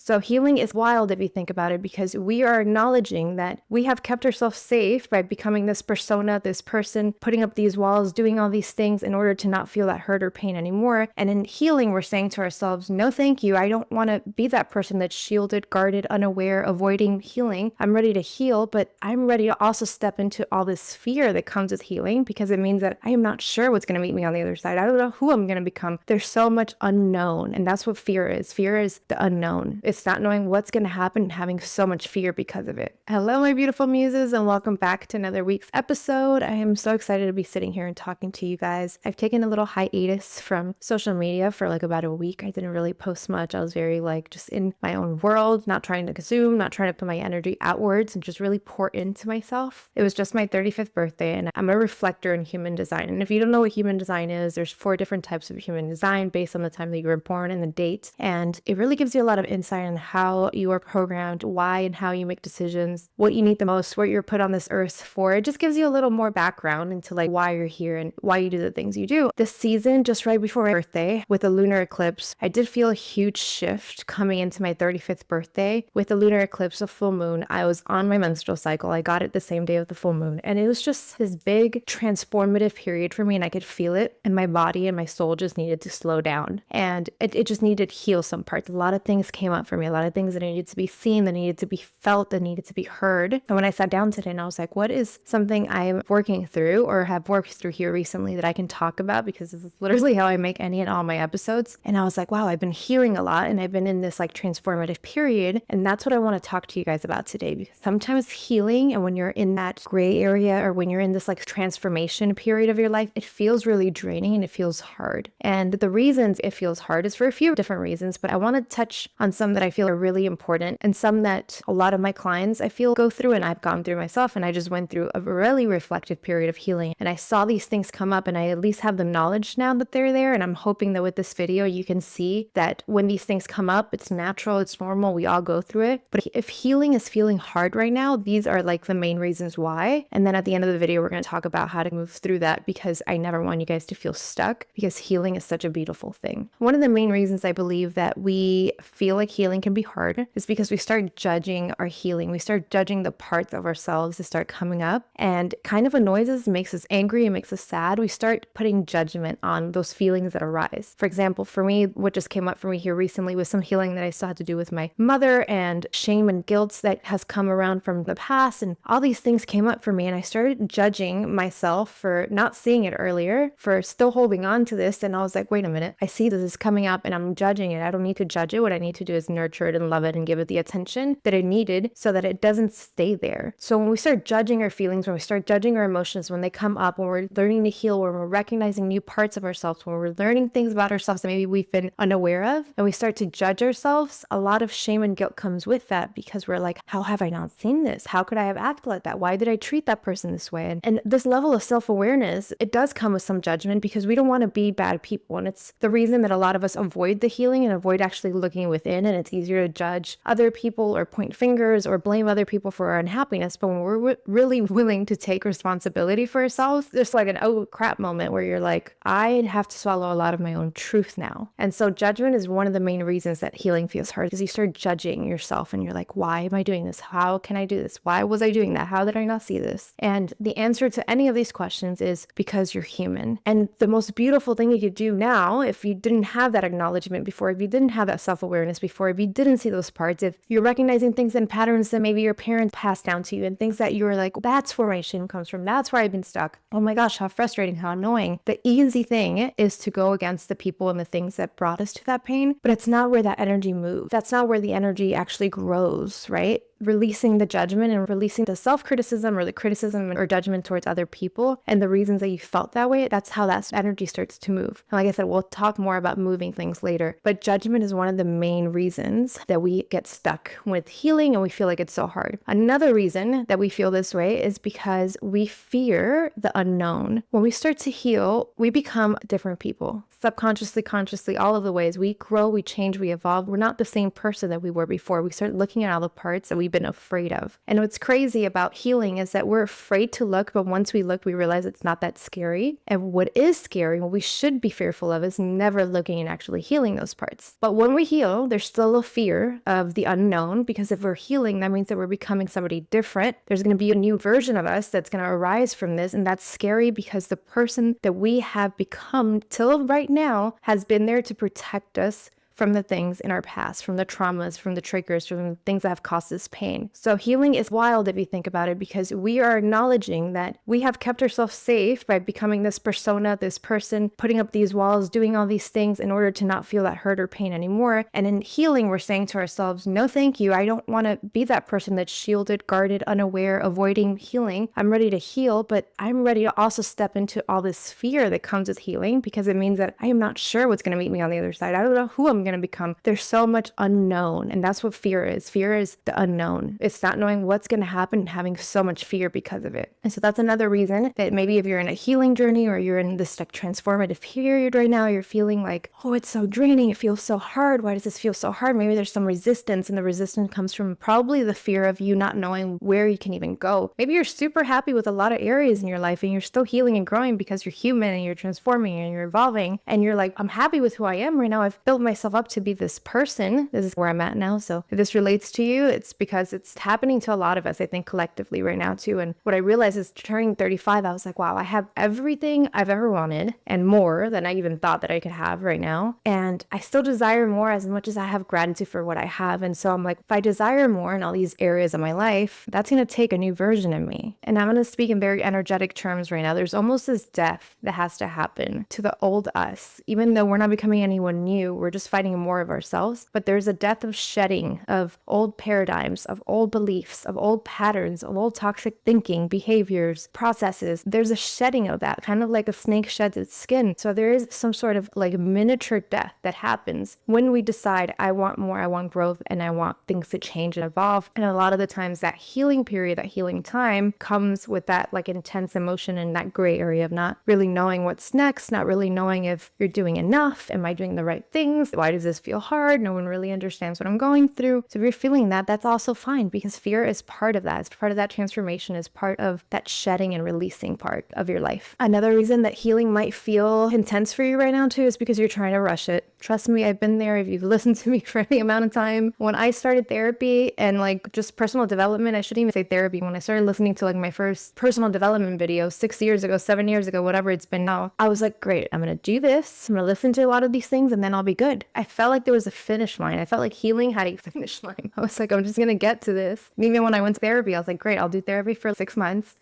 So healing is wild if you think about it, because we are acknowledging that we have kept ourselves safe by becoming this persona, this person, putting up these walls, doing all these things in order to not feel that hurt or pain anymore. And in healing, we're saying to ourselves, no, thank you. I don't want to be that person that's shielded, guarded, unaware, avoiding healing. I'm ready to heal, but I'm ready to also step into all this fear that comes with healing, because it means that I am not sure what's going to meet me on the other side. I don't know who I'm going to become. There's so much unknown. And that's what fear is. Fear is the unknown. It's not knowing what's going to happen and having so much fear because of it. Hello, my beautiful muses, and welcome back to another week's episode. I am so excited to be sitting here and talking to you guys. I've taken a little hiatus from social media for like about a week. I didn't really post much. I was very just in my own world, not trying to consume, not trying to put my energy outwards and just really pour into myself. It was just my 35th birthday, and I'm a reflector in human design. And if you don't know what human design is, there's 4 different types of human design based on the time that you were born and the date. And it really gives you a lot of insight on how you are programmed, why and how you make decisions, what you need the most, what you're put on this earth for. It just gives you a little more background into why you're here and why you do the things you do. This season, just right before my birthday, with the lunar eclipse, I did feel a huge shift coming into my 35th birthday. With the lunar eclipse of full moon, I was on my menstrual cycle. I got it the same day of the full moon. And it was just this big transformative period for me, and I could feel it. And my body and my soul just needed to slow down. And it just needed to heal some parts. A lot of things came up for me. A lot of things that needed to be seen, that needed to be felt, that needed to be heard. And when I sat down today and I was like, what is something I'm working through or have worked through here recently that I can talk about? Because this is literally how I make any and all my episodes. And I was like, wow, I've been hearing a lot, and I've been in this transformative period. And that's what I want to talk to you guys about today. Because sometimes healing, and when you're in that gray area, or when you're in this transformation period of your life, it feels really draining and it feels hard. And the reasons it feels hard is for a few different reasons, but I want to touch on some that I feel are really important, and some that a lot of my clients I feel go through, and I've gone through myself. And I just went through a really reflective period of healing, and I saw these things come up, and I at least have the knowledge now that they're there. And I'm hoping that with this video you can see that when these things come up, it's natural, it's normal, we all go through it. But if healing is feeling hard right now, these are the main reasons why. And then at the end of the video, we're going to talk about how to move through that, because I never want you guys to feel stuck, because healing is such a beautiful thing. One of the main reasons I believe that we feel like healing can be hard is because we start judging our healing. We start judging the parts of ourselves that start coming up, and kind of annoys us, makes us angry, and makes us sad. We start putting judgment on those feelings that arise. For example, for me, what just came up for me here recently was some healing that I still had to do with my mother, and shame and guilt that has come around from the past, and all these things came up for me, and I started judging myself for not seeing it earlier, for still holding on to this. And I was like, wait a minute, I see this is coming up and I'm judging it. I don't need to judge it. What I need to do is nurture it and love it and give it the attention that it needed so that it doesn't stay there. So when we start judging our feelings, when we start judging our emotions, when they come up, when we're learning to heal, when we're recognizing new parts of ourselves, when we're learning things about ourselves that maybe we've been unaware of, and we start to judge ourselves, a lot of shame and guilt comes with that, because we're like, how have I not seen this? How could I have acted like that? Why did I treat that person this way? And this level of self-awareness, it does come with some judgment, because we don't want to be bad people. And it's the reason that a lot of us avoid the healing and avoid actually looking within. And it's easier to judge other people or point fingers or blame other people for our unhappiness. But when we're really willing to take responsibility for ourselves, there's an oh crap moment where you're like, I have to swallow a lot of my own truth now. And so judgment is one of the main reasons that healing feels hard, because you start judging yourself and you're like, why am I doing this? How can I do this? Why was I doing that? How did I not see this? And the answer to any of these questions is because you're human. And the most beautiful thing you could do now, if you didn't have that acknowledgement before, if you didn't have that self-awareness before, if you didn't see those parts, if you're recognizing things and patterns that maybe your parents passed down to you, and things that you're like, that's where my shame comes from, that's where I've been stuck. Oh my gosh, how frustrating, how annoying. The easy thing is to go against the people and the things that brought us to that pain, but it's not where that energy moves. That's not where the energy actually grows, right? Releasing the judgment and releasing the self-criticism or the criticism or judgment towards other people and the reasons that you felt that way, that's how that energy starts to move. And like I said, we'll talk more about moving things later, but judgment is one of the main reasons that we get stuck with healing and we feel like it's so hard. Another reason that we feel this way is because we fear the unknown. When we start to heal, we become different people. subconsciously, consciously, all of the ways we grow, we change, we evolve. We're not the same person that we were before. We start looking at all the parts that we've been afraid of. And what's crazy about healing is that we're afraid to look, but once we look, we realize it's not that scary. And what is scary, what we should be fearful of, is never looking and actually healing those parts. But when we heal, there's still a fear of the unknown, because if we're healing, that means that we're becoming somebody different. There's going to be a new version of us that's going to arise from this. And that's scary because the person that we have become till right now has been there to protect us from the things in our past, from the traumas, from the triggers, from the things that have caused us pain. So healing is wild if you think about it, because we are acknowledging that we have kept ourselves safe by becoming this persona, this person, putting up these walls, doing all these things in order to not feel that hurt or pain anymore. And in healing, we're saying to ourselves, no, thank you. I don't want to be that person that's shielded, guarded, unaware, avoiding healing. I'm ready to heal, but I'm ready to also step into all this fear that comes with healing, because it means that I am not sure what's going to meet me on the other side. I don't know who I'm going to become. There's so much unknown, and that's what fear is. Fear is the unknown. It's not knowing what's going to happen and having so much fear because of it. And so that's another reason that maybe if you're in a healing journey or you're in this like transformative period right now, you're feeling like, oh, it's so draining. It feels so hard. Why does this feel so hard? Maybe there's some resistance, and the resistance comes from probably the fear of you not knowing where you can even go. Maybe you're super happy with a lot of areas in your life and you're still healing and growing because you're human and you're transforming and you're evolving, and you're like, I'm happy with who I am right now. I've built myself up to be this person. This is where I'm at now. So if this relates to you, it's because it's happening to a lot of us, I think, collectively right now too. And what I realized is turning 35, I was like, wow, I have everything I've ever wanted and more than I even thought that I could have right now. And I still desire more as much as I have gratitude for what I have. And so I'm like, if I desire more in all these areas of my life, that's going to take a new version of me. And I'm going to speak in very energetic terms right now. There's almost this death that has to happen to the old us. Even though we're not becoming anyone new, we're just fighting more of ourselves. But there's a death of shedding of old paradigms, of old beliefs, of old patterns, of old toxic thinking, behaviors, processes. There's a shedding of that, kind of like a snake sheds its skin. So there is some sort of like miniature death that happens when we decide, I want more, I want growth, and I want things to change and evolve. And a lot of the times that healing period, that healing time comes with that like intense emotion and that gray area of not really knowing what's next, not really knowing if you're doing enough. Am I doing the right things? Why does this feel hard? No one really understands what I'm going through. So if you're feeling that, that's also fine, because fear is part of that. It's part of that transformation, is part of that shedding and releasing part of your life. Another reason that healing might feel intense for you right now too is because you're trying to rush it. Trust me, I've been there. If you've listened to me for any amount of time, when I started therapy and like just personal development, I shouldn't even say therapy. When I started listening to like my first personal development video 6 years ago, 7 years ago, whatever it's been now, I was like, great, I'm going to do this. I'm going to listen to a lot of these things and then I'll be good. I felt like there was a finish line. I felt like healing had a finish line. I was like, I'm just going to get to this. Even when I went to therapy, I was like, great, I'll do therapy for 6 months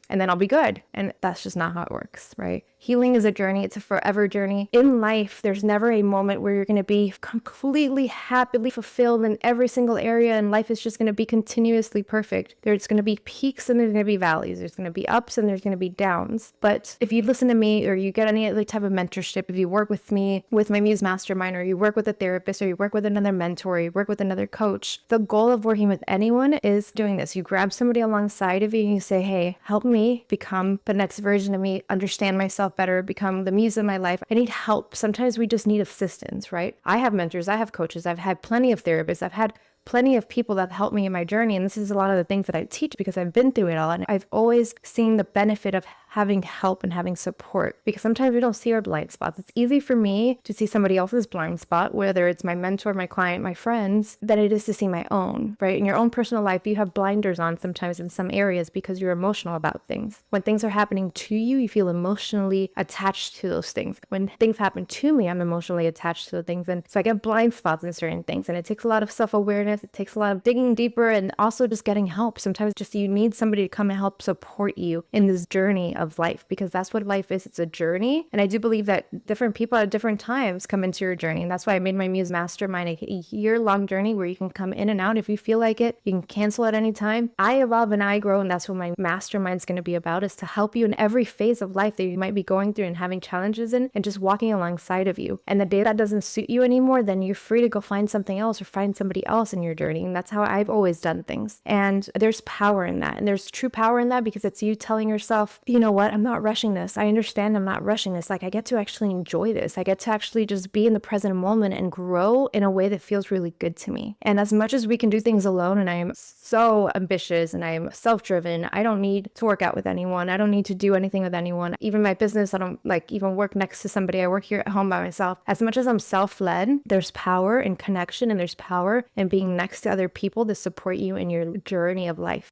and then I'll be good. And that's just not how it works, right? Healing is a journey. It's a forever journey. In life, there's never a moment where you're going to be completely happily fulfilled in every single area, and life is just going to be continuously perfect. There's going to be peaks and there's going to be valleys. There's going to be ups and there's going to be downs. But if you listen to me, or you get any other type of mentorship, if you work with me, with my Muse Mastermind, or you work with a therapist, or you work with another mentor, or you work with another coach, the goal of working with anyone is doing this. You grab somebody alongside of you and you say, hey, help me become the next version of me, understand myself better, become the muse of my life. I need help. Sometimes we just need assistance, right? I have mentors, I have coaches, I've had plenty of therapists, I've had plenty of people that help me in my journey. And this is a lot of the things that I teach because I've been through it all. And I've always seen the benefit of having help and having support, because sometimes we don't see our blind spots. It's easy for me to see somebody else's blind spot, whether it's my mentor, my client, my friends, than it is to see my own, right? In your own personal life, you have blinders on sometimes in some areas because you're emotional about things. When things are happening to you, you feel emotionally attached to those things. When things happen to me, I'm emotionally attached to the things. And so I get blind spots in certain things. And it takes a lot of self-awareness. It takes a lot of digging deeper and also just getting help. Sometimes just you need somebody to come and help support you in this journey of life, because that's what life is. It's a journey. And I do believe that different people at different times come into your journey. And that's why I made my Muse Mastermind a year-long journey where you can come in and out if you feel like it. You can cancel at any time. I evolve and I grow, and that's what my mastermind is going to be about, is to help you in every phase of life that you might be going through and having challenges in, and just walking alongside of you. And the day that doesn't suit you anymore, then you're free to go find something else or find somebody else in your journey. And that's how I've always done things. And there's power in that. And there's true power in that, because it's you telling yourself, you know know what? I'm not rushing this. I understand I'm not rushing this. Like, I get to actually enjoy this. I get to actually just be in the present moment and grow in a way that feels really good to me. And as much as we can do things alone, and I am so ambitious and I am self-driven, I don't need to work out with anyone. I don't need to do anything with anyone. Even my business, I don't like even work next to somebody. I work here at home by myself. As much as I'm self-led, there's power in connection and there's power in being next to other people to support you in your journey of life.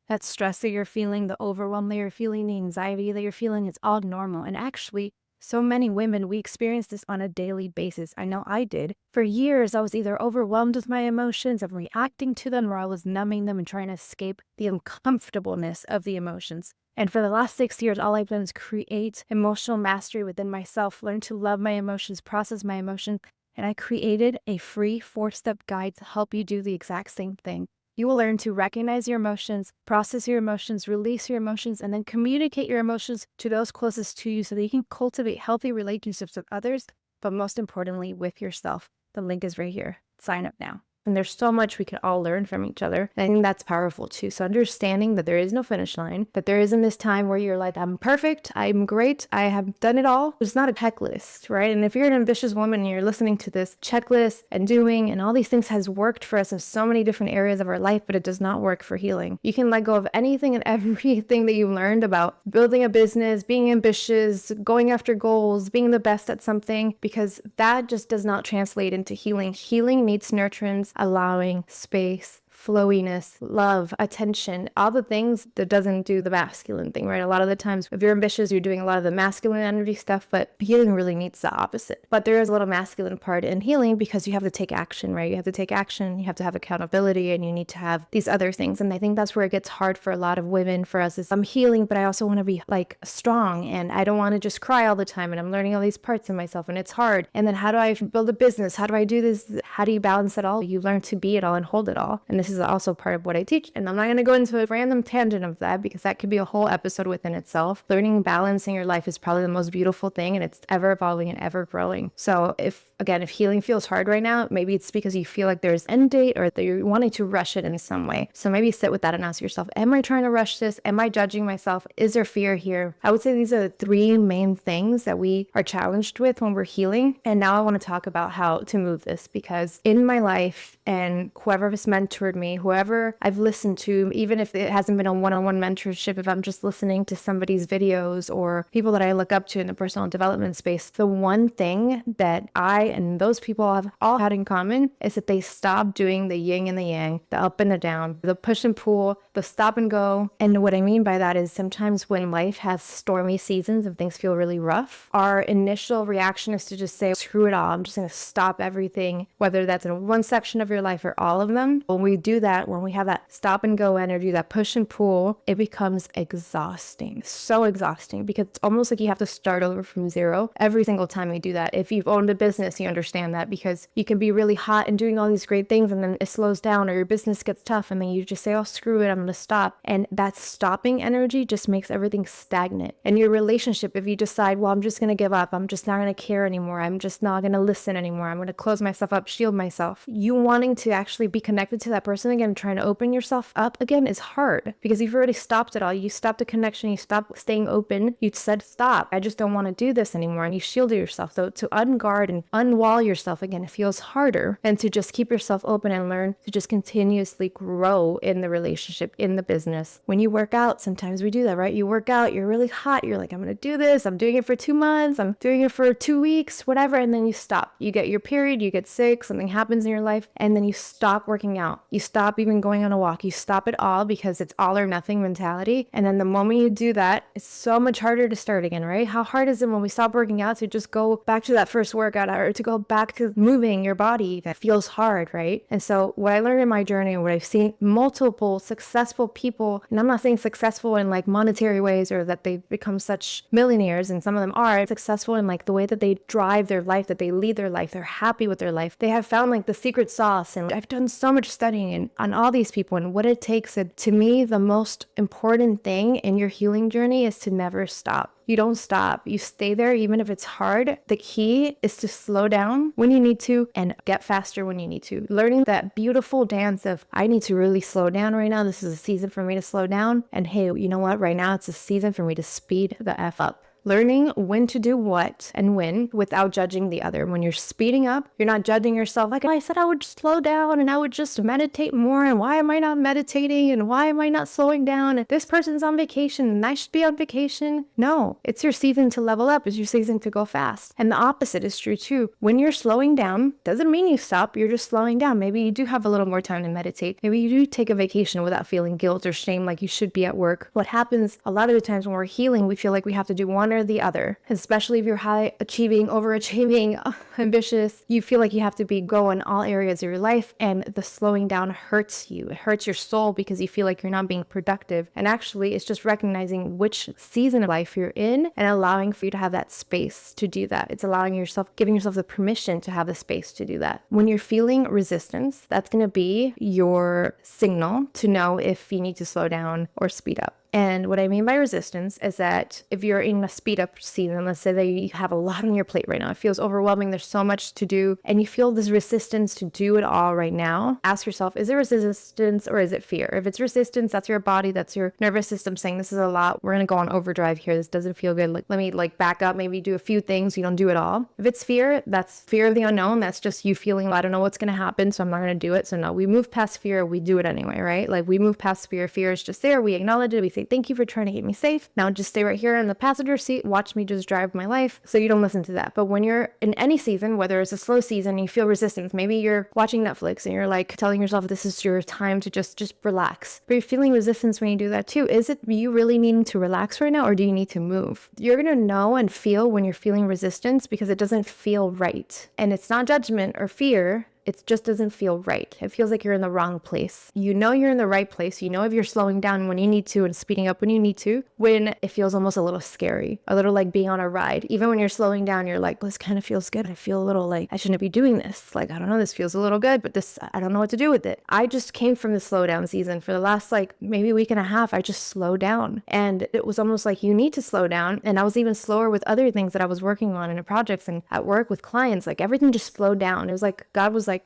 That stress that you're feeling, the overwhelm that you're feeling, the anxiety that you're feeling, it's all normal. And actually, so many women, we experience this on a daily basis. I know I did. For years, I was either overwhelmed with my emotions, of reacting to them, or I was numbing them and trying to escape the uncomfortableness of the emotions. And for the last 6 years, all I've done is create emotional mastery within myself, learn to love my emotions, process my emotions, and I created a free 4-step guide to help you do the exact same thing. You will learn to recognize your emotions, process your emotions, release your emotions, and then communicate your emotions to those closest to you so that you can cultivate healthy relationships with others, but most importantly, with yourself. The link is right here. Sign up now. And there's so much we can all learn from each other. And I think that's powerful too. So understanding that there is no finish line, that there isn't this time where you're like, I'm perfect, I'm great, I have done it all. It's not a checklist, right? And if you're an ambitious woman and you're listening to this checklist and doing and all these things has worked for us in so many different areas of our life, but it does not work for healing. You can let go of anything and everything that you learned about building a business, being ambitious, going after goals, being the best at something, because that just does not translate into healing. Healing needs nurturance, allowing space, flowiness, love, attention, all the things that doesn't do the masculine thing, right? A lot of the times, if you're ambitious, you're doing a lot of the masculine energy stuff, but healing really needs the opposite. But there is a little masculine part in healing because you have to take action, right? You have to take action, you have to have accountability, and you need to have these other things. And I think that's where it gets hard for a lot of women. For us is I'm healing, but I also want to be like strong, and I don't want to just cry all the time, and I'm learning all these parts of myself, and it's hard. And then how do I build a business? How do I do this? How do you balance it all? You learn to be it all and hold it all. And this is also part of what I teach. And I'm not going to go into a random tangent of that because that could be a whole episode within itself. Learning balance in your life is probably the most beautiful thing, and it's ever evolving and ever growing. So if healing feels hard right now, maybe it's because you feel like there's an end date or that you're wanting to rush it in some way. So maybe sit with that and ask yourself, am I trying to rush this? Am I judging myself? Is there fear here? I would say these are the 3 main things that we are challenged with when we're healing. And now I want to talk about how to move this, because in my life, and whoever has mentored me, whoever I've listened to, even if it hasn't been a one-on-one mentorship, if I'm just listening to somebody's videos or people that I look up to in the personal development space, the one thing that I and those people have all had in common is that they stopped doing the yin and the yang, the up and the down, the push and pull, the stop and go. And what I mean by that is sometimes when life has stormy seasons and things feel really rough, our initial reaction is to just say, screw it all, I'm just going to stop everything, whether that's in one section of your life or all of them. When we do that, when we have that stop and go energy, that push and pull, it becomes exhausting, so exhausting, because it's almost like you have to start over from zero every single time you do that. If you've owned a business, you understand that, because you can be really hot and doing all these great things and then it slows down or your business gets tough and then you just say, oh, screw it, I'm going to stop. And that stopping energy just makes everything stagnant. And your relationship, if you decide, well, I'm just going to give up, I'm just not going to care anymore, I'm just not going to listen anymore, I'm going to close myself up, shield myself, you wanting to actually be connected to that person again, trying to open yourself up again is hard, because you've already stopped it all. You stopped the connection, you stopped staying open, you said, stop, I just don't want to do this anymore, and you shielded yourself. So to unguard and unwall yourself again, it feels harder than to just keep yourself open and learn to just continuously grow in the relationship, in the business. When you work out, sometimes we do that, right? You work out, you're really hot, you're like, I'm going to do this, I'm doing it for 2 months, I'm doing it for 2 weeks, whatever, and then you stop. You get your period, you get sick, something happens in your life, and then you stop working out. You stop even going on a walk. You stop it all because it's all or nothing mentality. And then the moment you do that, it's so much harder to start again, right? How hard is it when we stop working out to just go back to that first workout or to go back to moving your body? That feels hard, right? And so what I learned in my journey and what I've seen multiple successful people, and I'm not saying successful in like monetary ways or that they've become such millionaires, and some of them are successful in like the way that they drive their life, that they lead their life, they're happy with their life. They have found like the secret sauce. And I've done so much studying reflecting and on all these people and what it takes. And to me, the most important thing in your healing journey is to never stop. You don't stop. You stay there even if it's hard. The key is to slow down when you need to and get faster when you need to. Learning that beautiful dance of, I need to really slow down right now. This is a season for me to slow down. And hey, you know what? Right now it's a season for me to speed the F up. Learning when to do what and when without judging the other. When you're speeding up, you're not judging yourself. Like, I said I would slow down and I would just meditate more. And why am I not meditating? And why am I not slowing down? And this person's on vacation and I should be on vacation. No, it's your season to level up. It's your season to go fast. And the opposite is true too. When you're slowing down, doesn't mean you stop. You're just slowing down. Maybe you do have a little more time to meditate. Maybe you do take a vacation without feeling guilt or shame like you should be at work. What happens a lot of the times when we're healing, we feel like we have to do one or the other, especially if you're high achieving, overachieving, ambitious. You feel like you have to go in all areas of your life, and the slowing down hurts you. It hurts your soul because you feel like you're not being productive. And actually, it's just recognizing which season of life you're in and allowing for you to have that space to do that. It's allowing yourself, giving yourself the permission to have the space to do that. When you're feeling resistance, that's going to be your signal to know if you need to slow down or speed up. And what I mean by resistance is that if you're in a speed up season, let's say that you have a lot on your plate right now, it feels overwhelming, there's so much to do, and you feel this resistance to do it all right now, ask yourself, is it resistance or is it fear? If it's resistance, that's your body, that's your nervous system saying, this is a lot, we're going to go on overdrive here, this doesn't feel good, let me back up, maybe do a few things, you don't do it all. If it's fear, that's fear of the unknown, that's just you feeling, I don't know what's going to happen, so I'm not going to do it. So no, we move past fear, we do it anyway, right? Like, we move past fear. Fear is just there, we acknowledge it, we say, thank you for trying to keep me safe. Now just stay right here in the passenger seat, watch me just drive my life. So you don't listen to that. But when you're in any season, whether it's a slow season, you feel resistance. Maybe you're watching Netflix and you're like telling yourself this is your time to just relax. But you're feeling resistance when you do that too. Is it you really needing to relax right now, or do you need to move? You're going to know and feel when you're feeling resistance because it doesn't feel right. And it's not judgment or fear. It just doesn't feel right. It feels like you're in the wrong place. You know you're in the right place. You know if you're slowing down when you need to and speeding up when you need to, when it feels almost a little scary, a little like being on a ride. Even when you're slowing down, you're like, this kind of feels good. I feel a little like I shouldn't be doing this. Like, I don't know, this feels a little good, but this, I don't know what to do with it. I just came from the slowdown season. For the last maybe week and a half, I just slowed down. And it was almost like you need to slow down. And I was even slower with other things that I was working on in projects and at work with clients. Like, everything just slowed down. It was like God was like,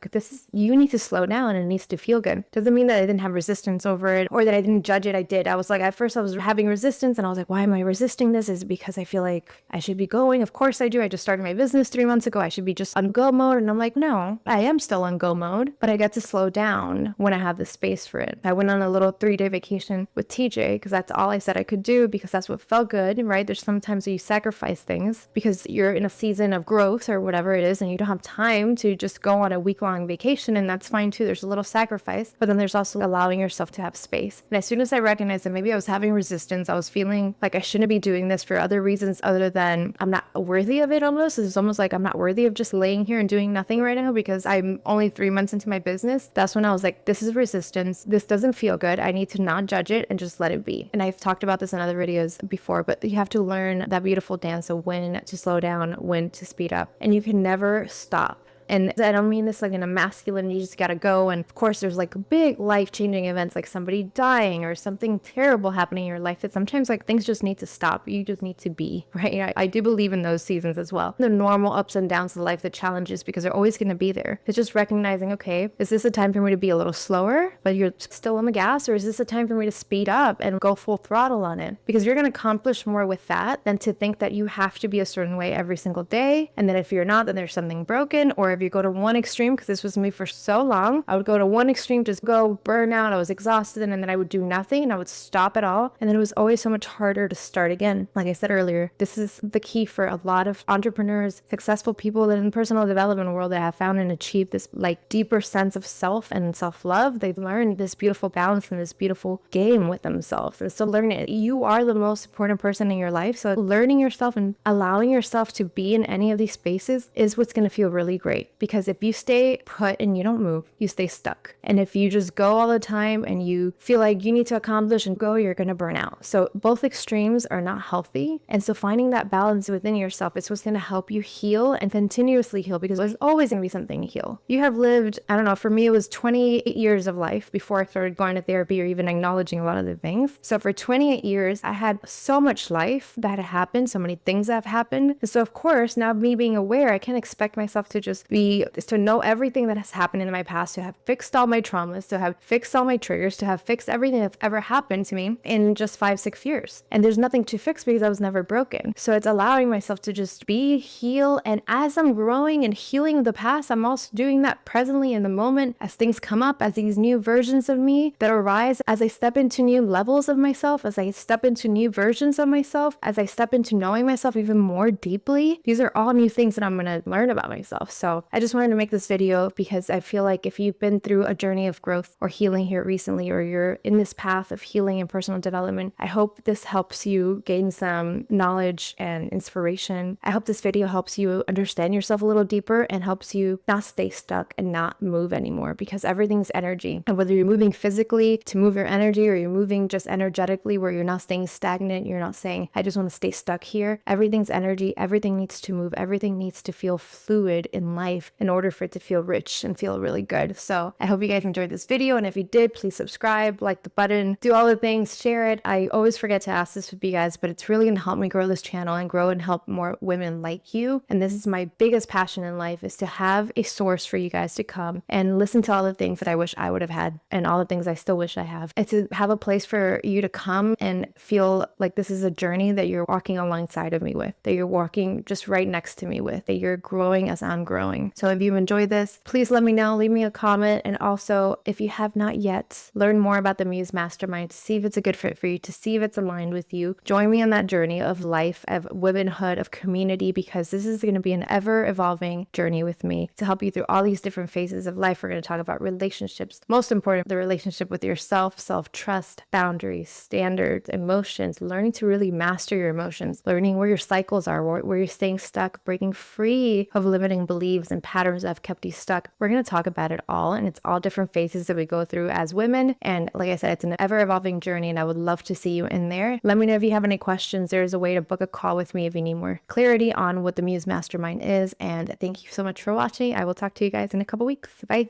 you need to slow down and it needs to feel good. Doesn't mean that I didn't have resistance over it or that I didn't judge it. I did. I was like, at first I was having resistance and I was like, why am I resisting this? Is it because I feel like I should be going? Of course I do. I just started my business 3 months ago. I should be just on go mode. And I'm like, no, I am still on go mode, but I get to slow down when I have the space for it. I went on a little 3-day vacation with TJ because that's all I said I could do because that's what felt good, right? There's sometimes you sacrifice things because you're in a season of growth or whatever it is and you don't have time to just go on a week-long vacation, and that's fine too. There's a little sacrifice, but then there's also allowing yourself to have space. And as soon as I recognized that maybe I was having resistance, I was feeling like I shouldn't be doing this for other reasons other than I'm not worthy of it almost. It's almost like I'm not worthy of just laying here and doing nothing right now because I'm only 3 months into my business. That's when I was like, this is resistance. This doesn't feel good. I need to not judge it and just let it be. And I've talked about this in other videos before, but you have to learn that beautiful dance of when to slow down, when to speed up, and you can never stop. And I don't mean this like in a masculine, you just gotta go. And of course, there's like big life-changing events, like somebody dying or something terrible happening in your life that sometimes like things just need to stop. You just need to be, right? I do believe in those seasons as well. The normal ups and downs of life, the challenges, because they're always gonna be there. It's just recognizing, okay, is this a time for me to be a little slower, but you're still on the gas? Or is this a time for me to speed up and go full throttle on it? Because you're gonna accomplish more with that than to think that you have to be a certain way every single day. And then if you're not, then there's something broken. Or if you go to one extreme, because this was me for so long, I would go to one extreme, just go burn out. I was exhausted, and then I would do nothing and I would stop it all. And then it was always so much harder to start again. Like I said earlier, this is the key for a lot of entrepreneurs, successful people that in the personal development world that have found and achieved this like deeper sense of self and self-love. They've learned this beautiful balance and this beautiful game with themselves. And so learning it, you are the most important person in your life. So learning yourself and allowing yourself to be in any of these spaces is what's going to feel really great. great, because if you stay put and you don't move, you stay stuck. And if you just go all the time and you feel like you need to accomplish and go, you're going to burn out. So both extremes are not healthy. And so finding that balance within yourself is what's going to help you heal and continuously heal, because there's always going to be something to heal. You have lived, I don't know, for me, it was 28 years of life before I started going to therapy or even acknowledging a lot of the things. So for 28 years, I had so much life that had happened, so many things that have happened. And so of course, now me being aware, I can't expect myself to just to know everything that has happened in my past, to have fixed all my traumas, to have fixed all my triggers, to have fixed everything that's ever happened to me in just 5-6 years. And there's nothing to fix because I was never broken. So it's allowing myself to just be, heal. And as I'm growing and healing the past, I'm also doing that presently in the moment as things come up, as these new versions of me that arise, as I step into new levels of myself, as I step into new versions of myself, as I step into knowing myself even more deeply. These are all new things that I'm going to learn about myself. So I just wanted to make this video because I feel like if you've been through a journey of growth or healing here recently, or you're in this path of healing and personal development, I hope this helps you gain some knowledge and inspiration. I hope this video helps you understand yourself a little deeper and helps you not stay stuck and not move anymore, because everything's energy. And whether you're moving physically to move your energy, or you're moving just energetically where you're not staying stagnant, you're not saying, I just want to stay stuck here. Everything's energy. Everything needs to move. Everything needs to feel fluid in life in order for it to feel rich and feel really good. So I hope you guys enjoyed this video. And if you did, please subscribe, like the button, do all the things, share it. I always forget to ask this with you guys, but it's really going to help me grow this channel and grow and help more women like you. And this is my biggest passion in life, is to have a source for you guys to come and listen to all the things that I wish I would have had and all the things I still wish I have. And to have a place for you to come and feel like this is a journey that you're walking alongside of me with, that you're walking just right next to me with, that you're growing as I'm growing. So if you enjoyed this, please let me know, leave me a comment. And also, if you have not yet, learn more about the Muse Mastermind to see if it's a good fit for you, to see if it's aligned with you. Join me on that journey of life, of womanhood, of community, because this is going to be an ever evolving journey with me to help you through all these different phases of life. We're going to talk about relationships, most important, the relationship with yourself, self-trust, boundaries, standards, emotions, learning to really master your emotions, learning where your cycles are, where you're staying stuck, breaking free of limiting beliefs and patterns that have kept you stuck. We're going to talk about it all, and it's all different phases that we go through as women. And like I said, it's an ever evolving journey, and I would love to see you in there. Let me know if you have any questions. There's a way to book a call with me if you need more clarity on what the Muse Mastermind is. And thank you so much for watching. I will talk to you guys in a couple weeks. Bye.